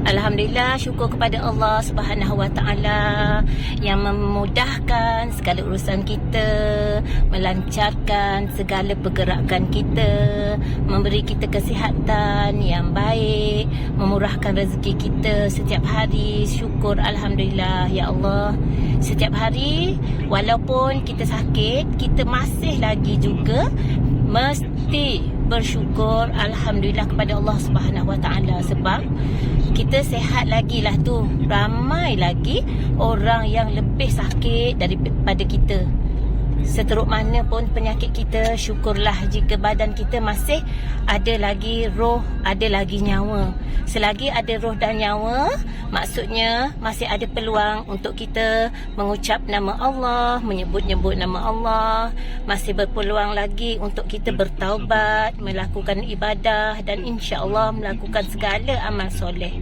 Alhamdulillah, syukur kepada Allah Subhanahu Wa Taala yang memudahkan segala urusan kita, melancarkan segala pergerakan kita, memberi kita kesihatan yang baik, memurahkan rezeki kita setiap hari. Syukur Alhamdulillah ya Allah. Setiap hari walaupun kita sakit, kita masih lagi juga mesti bersyukur Alhamdulillah kepada Allah Subhanahu Wa Taala, sebab kita sehat lagi lah tu. Ramai lagi orang yang lebih sakit daripada kita. Seteruk mana pun penyakit kita, syukurlah jika badan kita masih ada lagi roh, ada lagi nyawa. Selagi ada roh dan nyawa, maksudnya masih ada peluang untuk kita mengucap nama Allah, menyebut-nyebut nama Allah. Masih berpeluang lagi untuk kita bertaubat, melakukan ibadah dan insya-Allah melakukan segala amal soleh.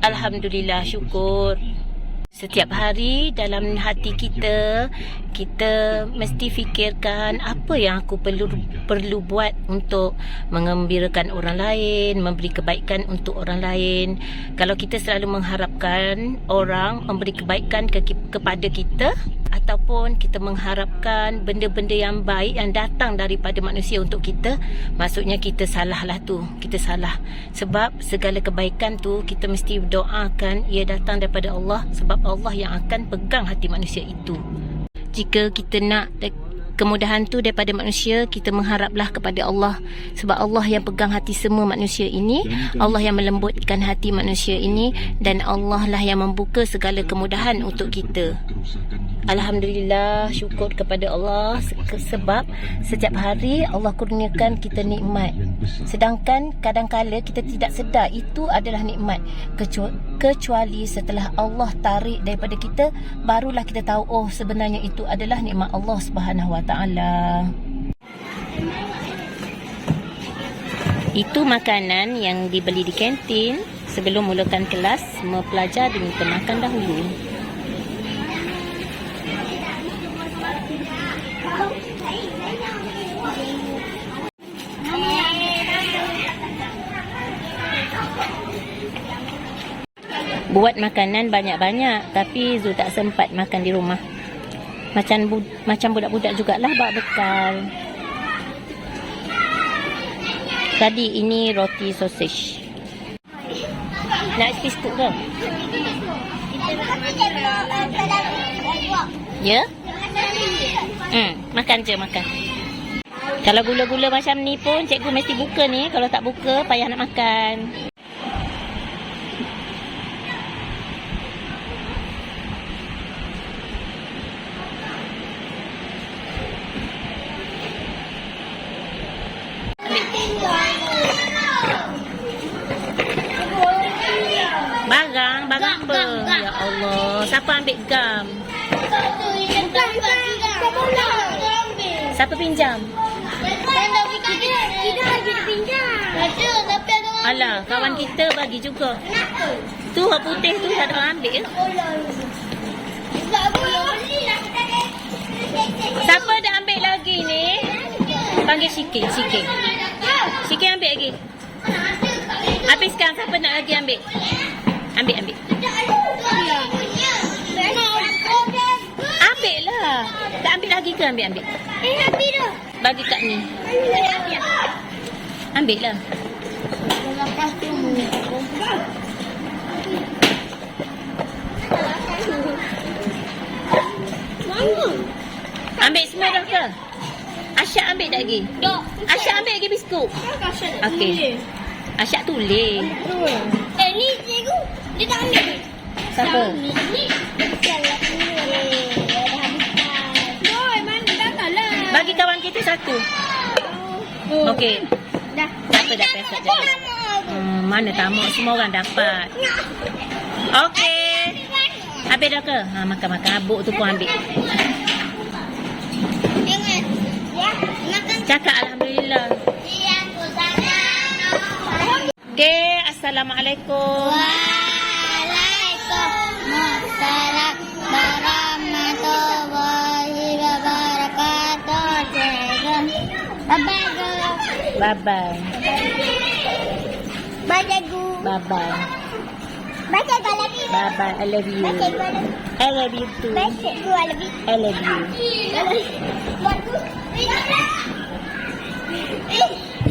Alhamdulillah, syukur. Setiap hari dalam hati kita, kita mesti fikirkan apa yang aku perlu buat untuk mengembirakan orang lain, memberi kebaikan untuk orang lain. Kalau kita selalu mengharapkan orang memberi kebaikan kepada kita, ataupun kita mengharapkan benda-benda yang baik yang datang daripada manusia untuk kita, maksudnya kita salah lah tu. Kita salah. Sebab segala kebaikan tu kita mesti doakan ia datang daripada Allah, sebab Allah yang akan pegang hati manusia itu. Jika kita nak kemudahan tu daripada manusia, kita mengharaplah kepada Allah, sebab Allah yang pegang hati semua manusia ini, Allah yang melembutkan hati manusia ini, dan Allah lah yang membuka segala kemudahan untuk kita. Alhamdulillah, syukur kepada Allah sebab setiap hari Allah kurniakan kita nikmat. Sedangkan kadang-kala kita tidak sedar itu adalah nikmat, kecuali setelah Allah tarik daripada kita, barulah kita tahu, oh sebenarnya itu adalah nikmat Allah Subhanahu Wa Taala. Itu makanan yang dibeli di kantin. Sebelum mulakan kelas, semua pelajar diminta makan dahulu. Buat makanan banyak-banyak, tapi Zul tak sempat makan di rumah. Macam budak-budak jugalah bawa bekal. Tadi ini roti sausage. Nak biskut ke? Ya? Makan je, makan. Kalau gula-gula macam ni pun cikgu mesti buka ni. Kalau tak buka, payah nak makan. Barang apa? Ya Allah, siapa ambil gam? Siapa pinjam? Alah, kawan kita bagi juga. Tu hak putih tu tak ada orang ambil ke? Siapa dah ambil lagi ni? Panggil Sikit. Sikit ambil lagi. Habiskan, siapa nak lagi ambil? Ambil. Ambil lah. Tak ambil lagi ke? Ambil. Ambil dah. Bagi kat ni. Ambil lah. Lepas tu ambil semua dah ke? Asyak ambil tak lagi? Tak. Asyak ambil lagi biskut. Okey. Asyak tulis. Ni cikgu. Dia tak ambil. Siapa? Ni. Salah tulis. Dah habiskan. Boy, mana dah lah. Bagi kawan kita satu. Okey. Dah. Dah pesat je. Mana tamu semua orang dapat. Okey. Habis dah ke? Makan abuk tu pun ambil. Jangan. Ya. Makan. Cakap Alhamdulillah. Okey, Assalamualaikum. Waalaikumsalam warahmatullahi wabarakatuh. Bye-bye. Bye-bye. Bye, cikgu. Bye-bye. Bye, cikgu. I love you. Bye-bye. I love you. Bye, cikgu. I love you. I love you too. Bye, cikgu. I love you. I love you. I love you.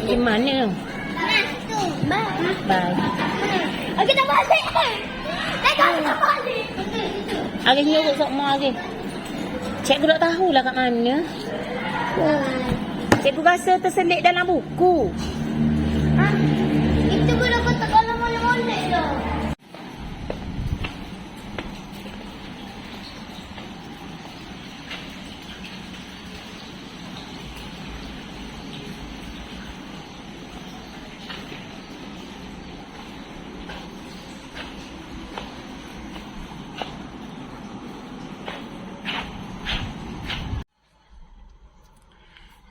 Di mana? Bye. Bye. Kita balik. Kita balik. Hari ni urut sok mak hari. Cikgu tak tahulah kat mana. Cikgu rasa terselit dalam buku. Ha? Itu guna kata kalau molek-molek dah.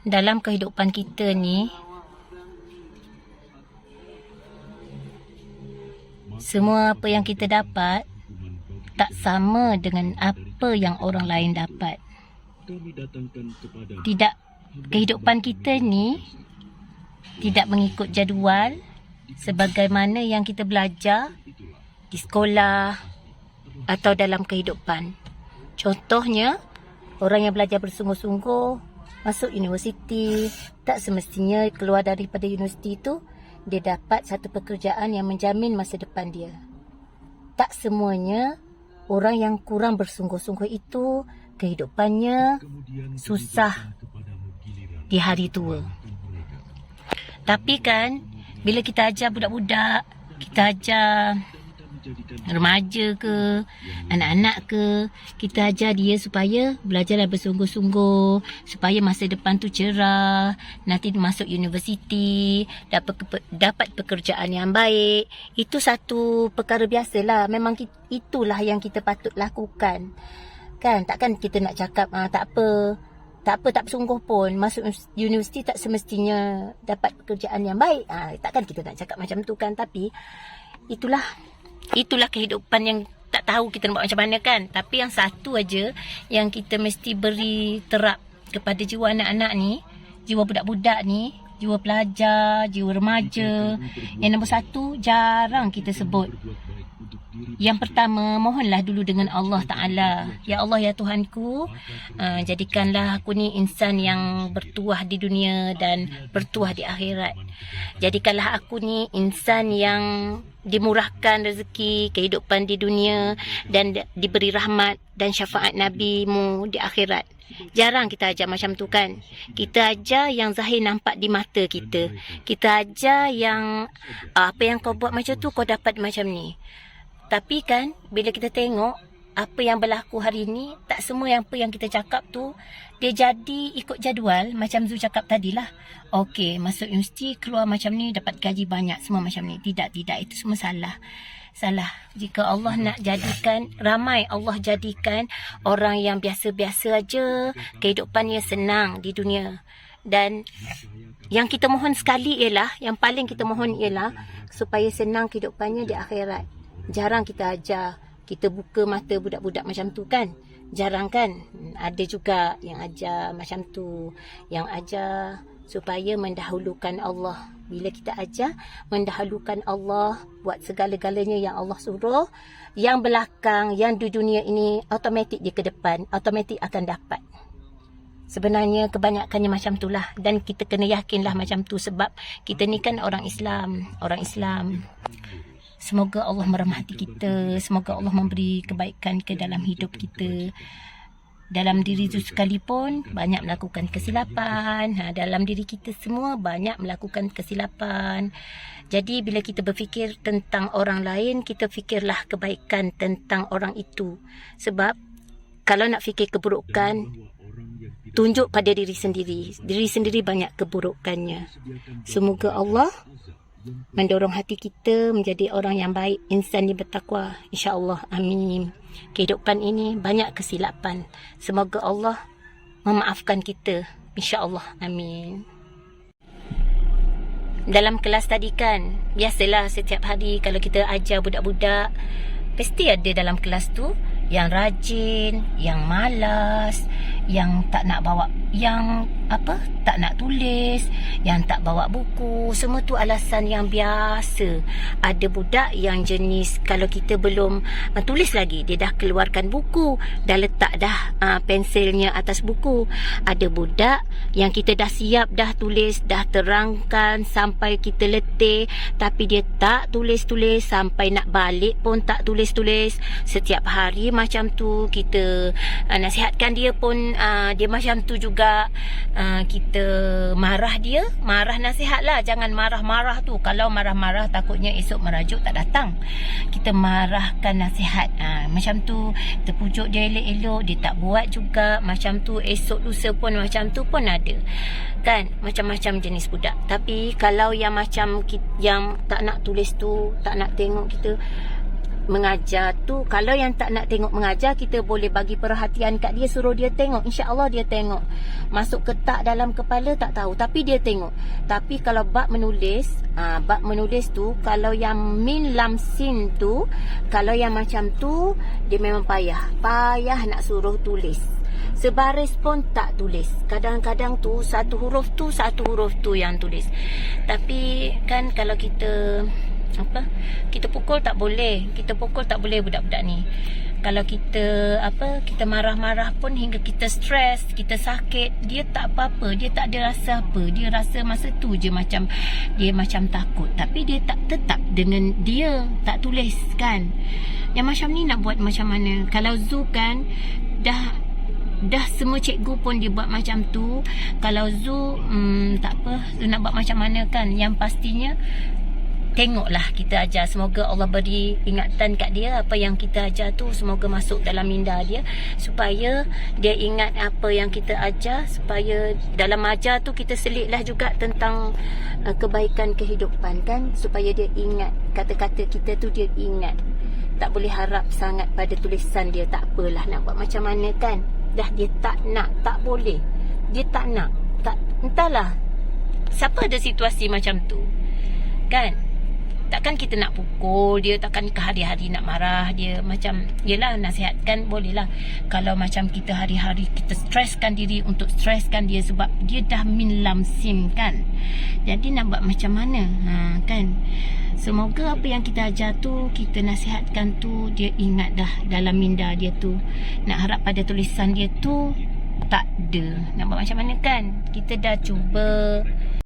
Dalam kehidupan kita ni, semua apa yang kita dapat tak sama dengan apa yang orang lain dapat. Tidak, kehidupan kita ni tidak mengikut jadual sebagaimana yang kita belajar di sekolah atau dalam kehidupan. Contohnya, orang yang belajar bersungguh-sungguh masuk universiti, tak semestinya keluar daripada universiti itu dia dapat satu pekerjaan yang menjamin masa depan dia. Tak semuanya orang yang kurang bersungguh-sungguh itu kehidupannya susah di hari tua. Tapi kan, bila kita ajar budak-budak, kita ajar remaja ke, anak-anak ke, kita ajar dia supaya belajarlah bersungguh-sungguh, supaya masa depan tu cerah, nanti masuk universiti, dapat pekerjaan yang baik. Itu satu perkara biasalah. Memang itulah yang kita patut lakukan. Kan, takkan kita nak cakap tak apa, tak bersungguh pun masuk universiti tak semestinya dapat pekerjaan yang baik. Takkan kita nak cakap macam tu kan. Tapi itulah kehidupan yang tak tahu kita nak buat macam mana kan. Tapi yang satu aja yang kita mesti beri terap kepada jiwa anak-anak ni, jiwa budak-budak ni, jiwa pelajar, jiwa remaja. Yang nombor satu, jarang kita sebut. Yang pertama, mohonlah dulu dengan Allah Ta'ala. Ya Allah, ya Tuhanku, jadikanlah aku ni insan yang bertuah di dunia dan bertuah di akhirat. Jadikanlah aku ni insan yang dimurahkan rezeki, kehidupan di dunia dan diberi rahmat dan syafaat Nabi-Mu di akhirat. Jarang kita ajar macam tu kan. Kita ajar yang zahir nampak di mata kita. Kita ajar yang apa yang kau buat macam tu, kau dapat macam ni. Tapi kan, bila kita tengok apa yang berlaku hari ni, tak semua apa yang kita cakap tu dia jadi ikut jadual. Macam Zu cakap tadilah, okey, masuk universiti, keluar macam ni, dapat gaji banyak, semua macam ni. Tidak, itu semua salah. Jika Allah nak jadikan ramai, Allah jadikan orang yang biasa-biasa aja, kehidupannya senang di dunia. Dan yang kita mohon sekali ialah, yang paling kita mohon ialah supaya senang kehidupannya di akhirat. Jarang kita ajar, kita buka mata budak-budak macam tu kan. Jarang kan. Ada juga yang ajar macam tu, yang ajar supaya mendahulukan Allah. Bila kita ajar mendahulukan Allah, buat segala-galanya yang Allah suruh, yang belakang, yang di dunia ini, automatik dia ke depan, automatik akan dapat. Sebenarnya kebanyakannya macam itulah. Dan kita kena yakinlah macam tu. Sebab kita ni kan orang Islam. Semoga Allah merahmati kita. Semoga Allah memberi kebaikan ke dalam hidup kita. Dalam diri itu sekalipun banyak melakukan kesilapan. Dalam diri kita semua banyak melakukan kesilapan. Jadi bila kita berfikir tentang orang lain, kita fikirlah kebaikan tentang orang itu. Sebab kalau nak fikir keburukan, tunjuk pada diri sendiri. Diri sendiri banyak keburukannya. Semoga Allah mendorong hati kita menjadi orang yang baik, insan yang bertakwa, insya-Allah. Amin. Kehidupan ini banyak kesilapan. Semoga Allah memaafkan kita, insya-Allah. Amin. Dalam kelas tadi kan, biasalah setiap hari kalau kita ajar budak-budak, mesti ada dalam kelas tu yang rajin, yang malas, yang tak nak bawa, yang tak nak tulis, yang tak bawa buku. Semua tu alasan yang biasa. Ada budak yang jenis kalau kita belum tulis lagi, dia dah keluarkan buku, dah letak dah pensilnya atas buku. Ada budak yang kita dah siap dah tulis, dah terangkan sampai kita letih, tapi dia tak tulis-tulis, sampai nak balik pun tak tulis-tulis. Setiap hari macam tu, kita nasihatkan dia pun dia macam tu juga. Kita marah dia, marah nasihat lah, jangan marah-marah tu. Kalau marah-marah takutnya esok merajuk tak datang. Kita marahkan nasihat, macam tu. Kita pujuk dia elok-elok, dia tak buat juga. Macam tu esok lusa pun macam tu pun ada kan, macam-macam jenis budak. Tapi kalau yang macam yang tak nak tulis tu, tak nak tengok kita mengajar tu, kalau yang tak nak tengok mengajar, kita boleh bagi perhatian kat dia, suruh dia tengok, insya-Allah dia tengok. Masuk ke tak dalam kepala tak tahu, tapi dia tengok. Tapi kalau bab menulis, bab menulis tu, kalau yang min lam sin tu, kalau yang macam tu, dia memang payah nak suruh tulis. Sebaris pun tak tulis. Kadang-kadang tu satu huruf tu yang tulis. Tapi kan kalau kita kita pukul tak boleh. Kita pukul tak boleh budak-budak ni. Kalau kita kita marah-marah pun hingga kita stres, kita sakit, dia tak apa-apa, dia tak ada rasa apa. Dia rasa masa tu je macam dia macam takut, tapi dia tak tetap dengan dia tak tulis kan. Yang macam ni nak buat macam mana? Kalau Zu kan dah semua cikgu pun dia buat macam tu. Kalau Zu tak apa, Zu nak buat macam mana kan? Yang pastinya tengoklah kita ajar. Semoga Allah beri ingatan kat dia, apa yang kita ajar tu semoga masuk dalam minda dia, supaya dia ingat apa yang kita ajar. Supaya dalam ajar tu kita selitlah juga tentang kebaikan kehidupan kan, supaya dia ingat kata-kata kita tu, dia ingat. Tak boleh harap sangat pada tulisan dia. Tak apalah, nak buat macam mana kan. Dah dia tak nak, tak boleh. Dia tak nak, tak, entahlah. Siapa ada situasi macam tu kan? Takkan kita nak pukul dia, takkan hari-hari nak marah dia. Macam, yelah, nasihatkan boleh lah. Kalau macam kita hari-hari kita streskan diri untuk streskan dia, sebab dia dah min lam sim kan. Jadi nak buat macam mana kan. Semoga apa yang kita ajar tu, kita nasihatkan tu, dia ingat dah dalam minda dia tu. Nak harap pada tulisan dia tu tak ada. Nak buat macam mana kan. Kita dah cuba